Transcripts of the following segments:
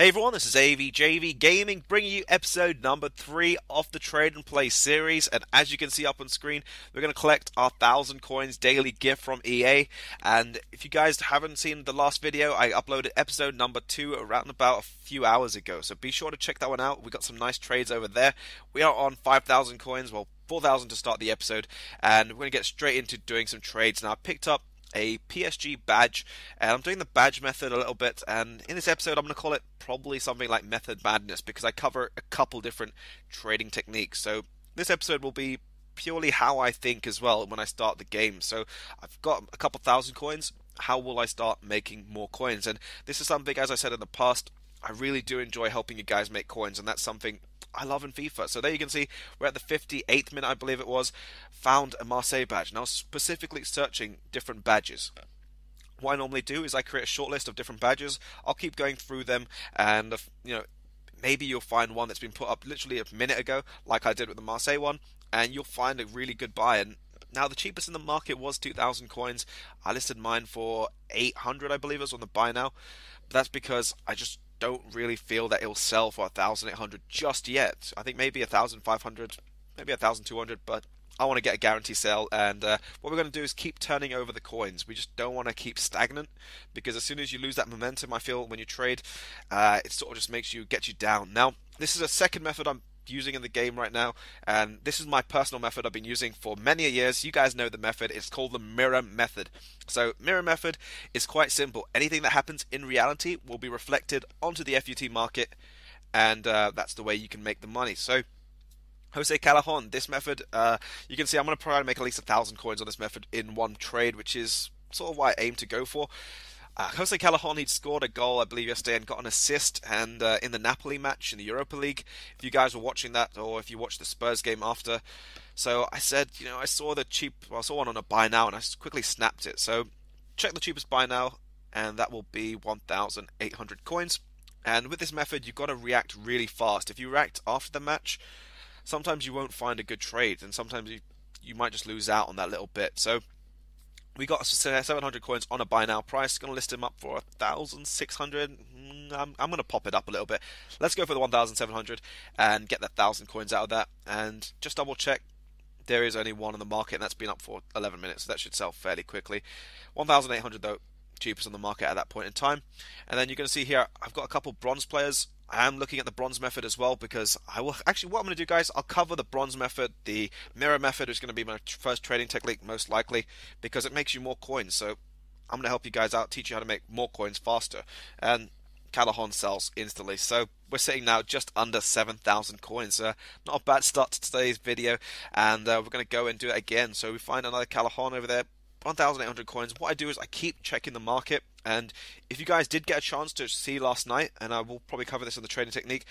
Hey everyone, this is AVJVGaming bringing you episode number 3 of the Trade and Play series, and as you can see up on screen, we're going to collect our 1000 coins daily gift from EA. And if you guys haven't seen the last video, I uploaded episode number 2 around about a few hours ago, so be sure to check that one out. We got some nice trades over there. We are on 5000 coins, well 4000 to start the episode, and we're going to get straight into doing some trades. Now I picked up a PSG badge, and I'm doing the badge method a little bit, and in this episode I'm going to call it probably something like Method Madness because I cover a couple different trading techniques. So this episode will be purely how I think as well when I start the game. So I've got a couple thousand coins. How will I start making more coins? And this is something, as I said in the past, I really do enjoy helping you guys make coins, and that's something I love in FIFA. So there you can see we're at the 58th minute, I believe it was, found a Marseille badge. Now specifically searching different badges. What I normally do is I create a short list of different badges. I'll keep going through them, and maybe you'll find one that's been put up literally a minute ago, like I did with the Marseille one, and you'll find a really good buy. And now the cheapest in the market was 2,000 coins. I listed mine for 800, I believe it was on the buy now. But that's because I just don't really feel that it'll sell for 1,800 just yet. I think maybe 1,500, maybe 1,200, but I want to get a guarantee sale, and what we're going to do is keep turning over the coins. We just don't want to keep stagnant, because as soon as you lose that momentum, I feel when you trade, it sort of just gets you down. Now, this is a second method I'm using in the game right now, and this is my personal method I've been using for many years. You guys know the method. It's called the mirror method. So mirror method is quite simple. Anything that happens in reality will be reflected onto the FUT market, and that's the way you can make the money. So Jose Callejon, this method, you can see I'm going to try to make at least 1,000 coins on this method in one trade, which is sort of what I aim to go for. Jose Callejon, he'd scored a goal, I believe, yesterday and got an assist, and in the Napoli match in the Europa League, if you guys were watching that, or if you watched the Spurs game after. So I said, I saw one on a buy now, and I quickly snapped it. So check the cheapest buy now, and that will be 1,800 coins. And with this method, you've got to react really fast. If you react after the match, sometimes you won't find a good trade, and sometimes you might just lose out on that little bit. So we got 700 coins on a buy now price. Going to list him up for 1,600. I'm going to pop it up a little bit. Let's go for the 1,700 and get that 1,000 coins out of that. And just double check, there is only one on the market, and that's been up for 11 minutes. So that should sell fairly quickly. 1,800 though, cheapest on the market at that point in time. And then you're going to see here, I've got a couple bronze players. I am looking at the bronze method as well, because I will actually, what I'm going to do, guys, I'll cover the bronze method. The mirror method is going to be my first trading technique, most likely, because it makes you more coins. So I'm going to help you guys out, teach you how to make more coins faster. And Callejon sells instantly. So we're sitting now just under 7,000 coins. Not a bad start to today's video, and we're going to go and do it again. So we find another Callejon over there. 1,800 coins. What I do is I keep checking the market, and if you guys did get a chance to see last night, and I will probably cover this in the trading technique,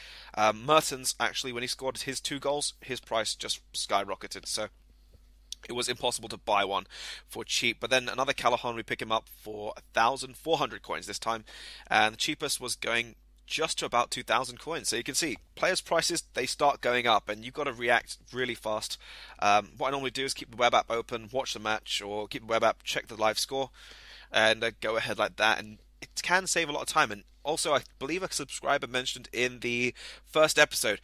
Mertens actually, when he scored his 2 goals, his price just skyrocketed. So it was impossible to buy one for cheap. But then another Callejon, we pick him up for 1,400 coins this time, and the cheapest was going just to about 2,000 coins. So you can see players' prices, they start going up, and you've got to react really fast. What I normally do is keep the web app open, watch the match, or keep the web app, check the live score, and go ahead like that. And it can save a lot of time. And also, I believe a subscriber mentioned in the first episode,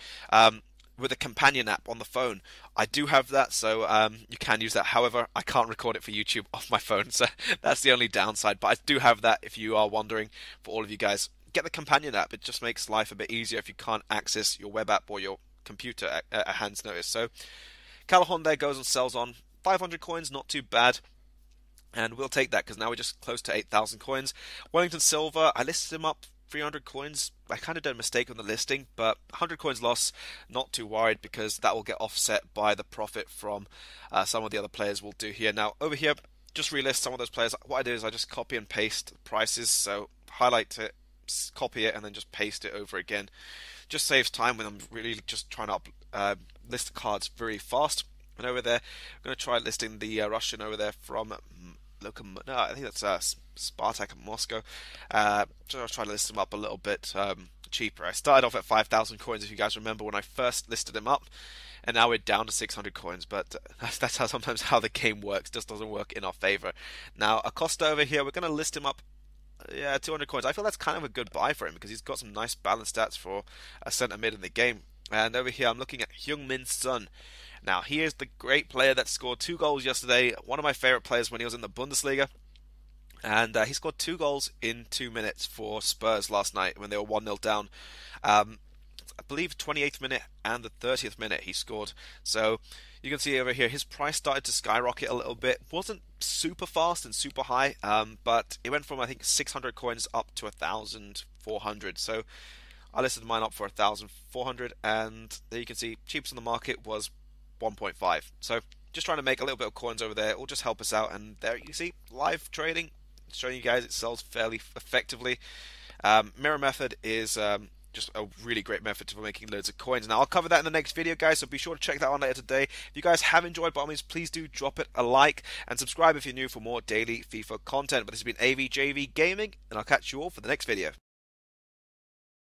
with a companion app on the phone. I do have that, so you can use that. However, I can't record it for YouTube off my phone, so that's the only downside. But I do have that, if you are wondering, for all of you guys. Get the companion app. It just makes life a bit easier if you can't access your web app or your computer at a hand's notice. So Callejon there goes and sells on 500 coins, not too bad, and we'll take that because now we're just close to 8,000 coins. Wellington Silva, I listed him up 300 coins. I kind of did a mistake on the listing, but 100 coins loss, not too worried, because that will get offset by the profit from some of the other players we'll do here. Now over here, just relist some of those players. What I do is I just copy and paste prices, so highlight it, copy it, and then just paste it over again. Just saves time when I'm really just trying to list the cards very fast. And over there, I'm going to try listing the Russian over there from I think that's Spartak Moscow. So I'll try to list him up a little bit cheaper. I started off at 5,000 coins, if you guys remember, when I first listed him up, and now we're down to 600 coins. But that's sometimes how the game works. Just doesn't work in our favor. Now Acosta over here, we're going to list him up Yeah, 200 coins. I feel that's kind of a good buy for him because he's got some nice balanced stats for a centre mid in the game. And over here, I'm looking at Heung-min Son. Now, he is the great player that scored 2 goals yesterday. One of my favourite players when he was in the Bundesliga. And he scored 2 goals in 2 minutes for Spurs last night when they were 1-0 down. I believe 28th minute and the 30th minute he scored. So you can see over here his price started to skyrocket a little bit. Wasn't super fast and super high, but it went from I think 600 coins up to 1,400. So I listed mine up for 1,400, and there you can see cheapest on the market was 1.5. So just trying to make a little bit of coins over there. It will just help us out. And there you see live trading, showing you guys it sells fairly effectively. Mirror method is just a really great method for making loads of coins. Now, I'll cover that in the next video, guys, so be sure to check that out later today. If you guys have enjoyed, by all means, please do drop it a like and subscribe if you're new for more daily FIFA content. But this has been AVJV Gaming, and I'll catch you all for the next video.